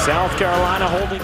South Carolina holding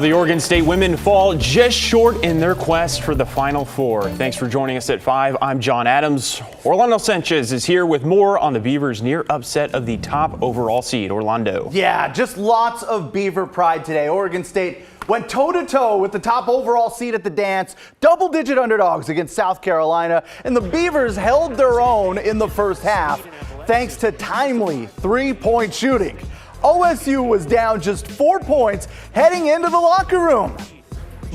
the Oregon State women fall just short in their quest for the Final Four. Thanks for joining us at 5. I'm John Adams. Orlando Sanchez is here with more on the Beavers' near upset of the top overall seed, Orlando. Yeah, just lots of Beaver pride today. Oregon State went toe-to-toe with the top overall seed at the dance, double-digit underdogs against South Carolina, and the Beavers held their own in the first half thanks to timely three-point shooting. OSU was down just 4 points heading into the locker room.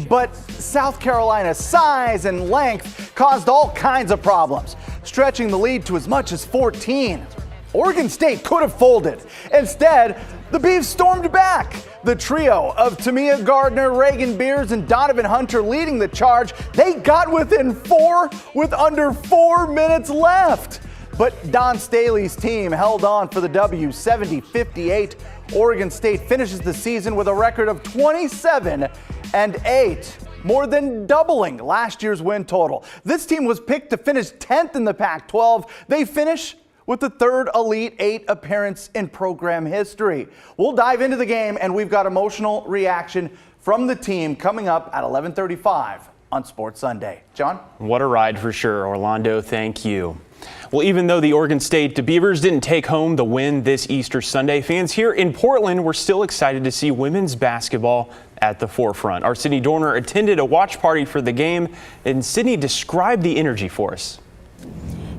But South Carolina's size and length caused all kinds of problems, stretching the lead to as much as 14. Oregon State could have folded. Instead, the Beavs stormed back. The trio of Tamia Gardner, Reagan Beers, and Donovan Hunter leading the charge. They got within 4 with under 4 minutes left. But Don Staley's team held on for the W, 70-58. Oregon State finishes the season with a record of 27-8, more than doubling last year's win total. This team was picked to finish 10th in the Pac-12. They finish with the third Elite Eight appearance in program history. We'll dive into the game, and we've got emotional reaction from the team coming up at 11:35 on Sports Sunday. John? What a ride for sure, Orlando. Thank you. Well, even though the Oregon State Beavers didn't take home the win this Easter Sunday, fans here in Portland were still excited to see women's basketball at the forefront. Our Sydney Dorner attended a watch party for the game, and Sydney described the energy for us.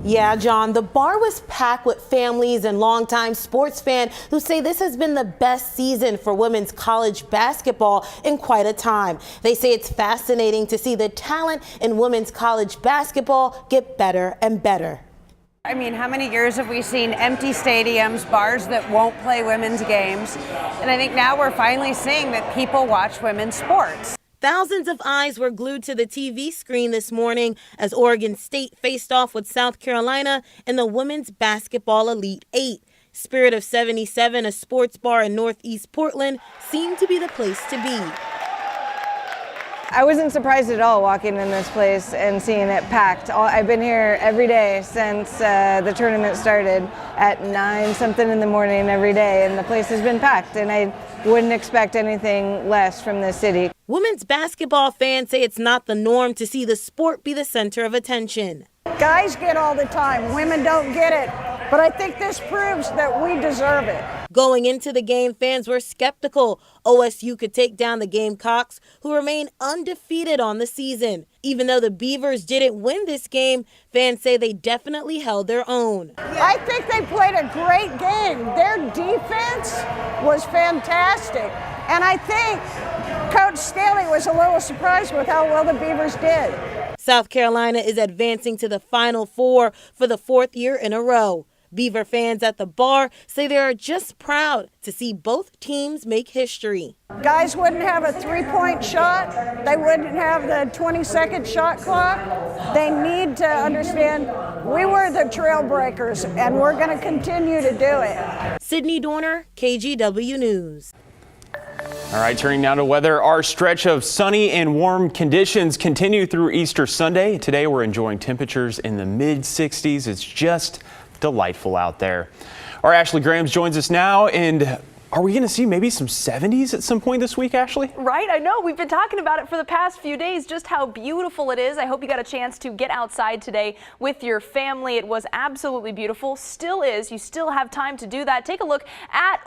Yeah, John, the bar was packed with families and longtime sports fans who say this has been the best season for women's college basketball in quite a time. They say it's fascinating to see the talent in women's college basketball get better and better. I mean, how many years have we seen empty stadiums, bars that won't play women's games? And I think now we're finally seeing that people watch women's sports. Thousands of eyes were glued to the TV screen this morning as Oregon State faced off with South Carolina in the Women's Basketball Elite Eight. Spirit of 77, a sports bar in Northeast Portland, seemed to be the place to be. I wasn't surprised at all walking in this place and seeing it packed. I've been here every day since the tournament started at 9-something in the morning every day, and the place has been packed, and I wouldn't expect anything less from this city. Women's basketball fans say it's not the norm to see the sport be the center of attention. Guys get all the time, women don't get it, but I think this proves that we deserve it. Going into the game, fans were skeptical OSU could take down the Gamecocks, who remain undefeated on the season. Even though the Beavers didn't win this game, fans say they definitely held their own. I think they played a great game. Their defense was fantastic. And I think Coach Staley was a little surprised with how well the Beavers did. South Carolina is advancing to the Final Four for the 4th year in a row. Beaver fans at the bar say they are just proud to see both teams make history. Guys wouldn't have a three-point shot. They wouldn't have the 20-second shot clock. They need to understand we were the trailbreakers, and we're going to continue to do it. Sydney Dorner, KGW News. All right, turning now to weather. Our stretch of sunny and warm conditions continue through Easter Sunday. Today we're enjoying temperatures in the mid-60s. It's just delightful out there. Our Ashley Grahams joins us now, and are we going to see maybe some 70s at some point this week, Ashley? Right, I know. We've been talking about it for the past few days, just how beautiful it is. I hope you got a chance to get outside today with your family. It was absolutely beautiful. Still is. You still have time to do that. Take a look at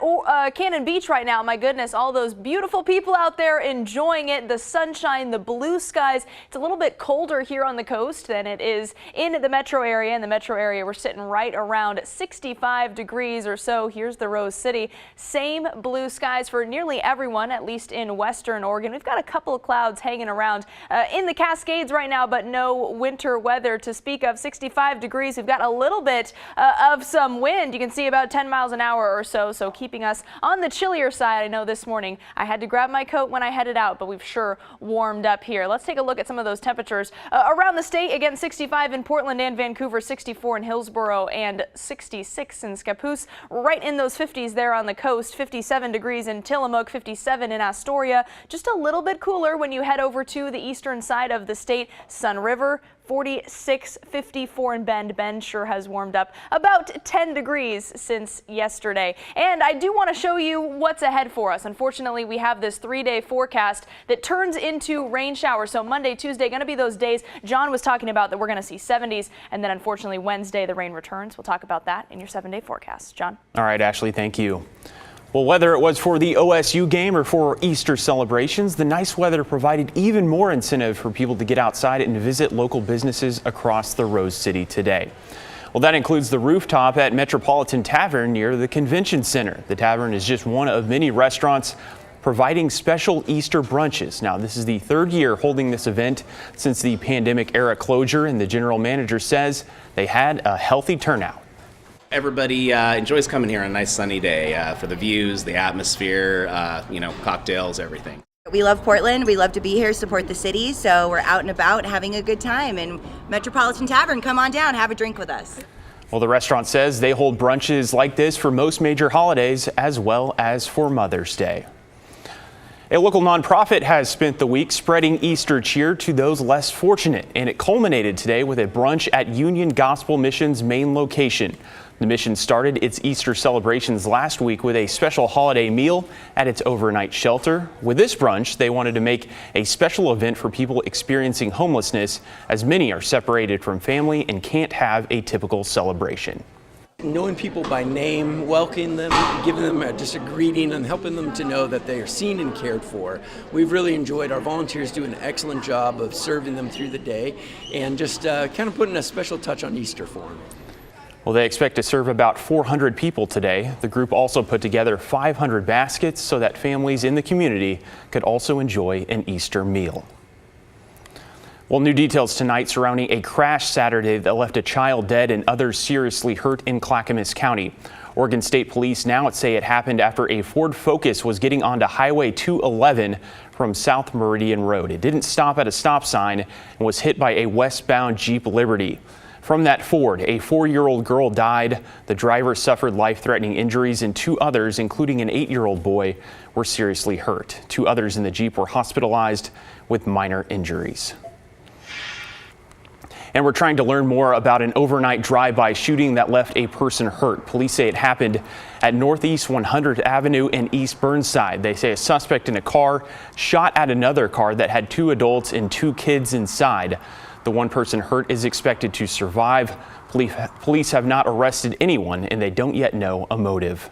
Cannon Beach right now. My goodness, all those beautiful people out there enjoying it. The sunshine, the blue skies. It's a little bit colder here on the coast than it is in the metro area. In the metro area, we're sitting right around 65 degrees or so. Here's the Rose City. Same blue skies for nearly everyone, at least in western Oregon. We've got a couple of clouds hanging around in the Cascades right now, but no winter weather to speak of. 65 degrees. We've got a little bit of some wind. You can see about 10 miles an hour or so, so keeping us on the chillier side. I know this morning I had to grab my coat when I headed out, but we've sure warmed up here. Let's take a look at some of those temperatures around the state. Again, 65 in Portland and Vancouver, 64 in Hillsborough, and 66 in Scappoose. Right in those 50s there on the coast. 57 degrees in Tillamook, 57 in Astoria. Just a little bit cooler when you head over to the eastern side of the state. Sun River, 46, 54 in Bend. Bend sure has warmed up about 10 degrees since yesterday. And I do want to show you what's ahead for us. Unfortunately, we have this 3-day forecast that turns into rain showers. So Monday, Tuesday, going to be those days John was talking about that we're going to see 70s. And then unfortunately, Wednesday, the rain returns. We'll talk about that in your 7-day forecast. John? All right, Ashley, thank you. Well, whether it was for the OSU game or for Easter celebrations, the nice weather provided even more incentive for people to get outside and visit local businesses across the Rose City today. Well, that includes the rooftop at Metropolitan Tavern near the Convention Center. The tavern is just one of many restaurants providing special Easter brunches. Now, this is the 3rd year holding this event since the pandemic era closure, and the general manager says they had a healthy turnout. Everybody enjoys coming here on a nice sunny day for the views, the atmosphere, cocktails, everything. We love Portland. We love to be here, support the city. So we're out and about having a good time. And Metropolitan Tavern, come on down, have a drink with us. Well, the restaurant says they hold brunches like this for most major holidays as well as for Mother's Day. A local nonprofit has spent the week spreading Easter cheer to those less fortunate, and it culminated today with a brunch at Union Gospel Mission's main location. The mission started its Easter celebrations last week with a special holiday meal at its overnight shelter. With this brunch, they wanted to make a special event for people experiencing homelessness, as many are separated from family and can't have a typical celebration. Knowing people by name, welcoming them, giving them just a greeting and helping them to know that they are seen and cared for. We've really enjoyed our volunteers doing an excellent job of serving them through the day and just kind of putting a special touch on Easter for them. Well, they expect to serve about 400 people today. The group also put together 500 baskets so that families in the community could also enjoy an Easter meal. Well, new details tonight surrounding a crash Saturday that left a child dead and others seriously hurt in Clackamas County. Oregon State Police now say it happened after a Ford Focus was getting onto Highway 211 from South Meridian Road. It didn't stop at a stop sign and was hit by a westbound Jeep Liberty. From that Ford, a 4-year-old girl died. The driver suffered life-threatening injuries, and 2 others, including an 8-year-old boy, were seriously hurt. 2 others in the Jeep were hospitalized with minor injuries. And we're trying to learn more about an overnight drive-by shooting that left a person hurt. Police say it happened at Northeast 100th Avenue and East Burnside. They say a suspect in a car shot at another car that had 2 adults and 2 kids inside. The one person hurt is expected to survive. Police have not arrested anyone, and they don't yet know a motive.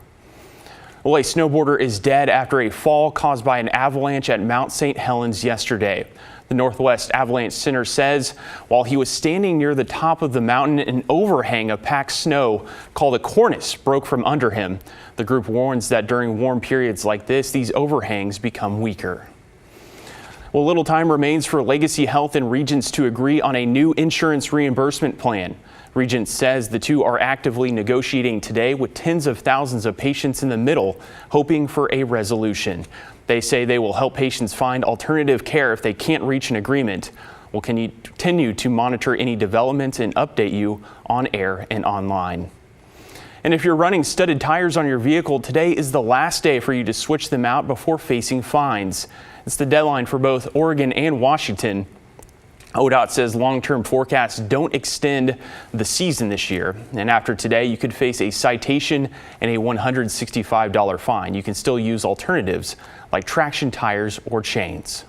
Well, a snowboarder is dead after a fall caused by an avalanche at Mount St. Helens yesterday. The Northwest Avalanche Center says while he was standing near the top of the mountain, an overhang of packed snow called a cornice broke from under him. The group warns that during warm periods like this, these overhangs become weaker. Well, little time remains for Legacy Health and Regents to agree on a new insurance reimbursement plan. Regents says the two are actively negotiating today with tens of thousands of patients in the middle, hoping for a resolution. They say they will help patients find alternative care if they can't reach an agreement. We'll continue to monitor any developments and update you on air and online. And if you're running studded tires on your vehicle, today is the last day for you to switch them out before facing fines. It's the deadline for both Oregon and Washington. ODOT says long-term forecasts don't extend the season this year. And after today, you could face a citation and a $165 fine. You can still use alternatives like traction tires or chains.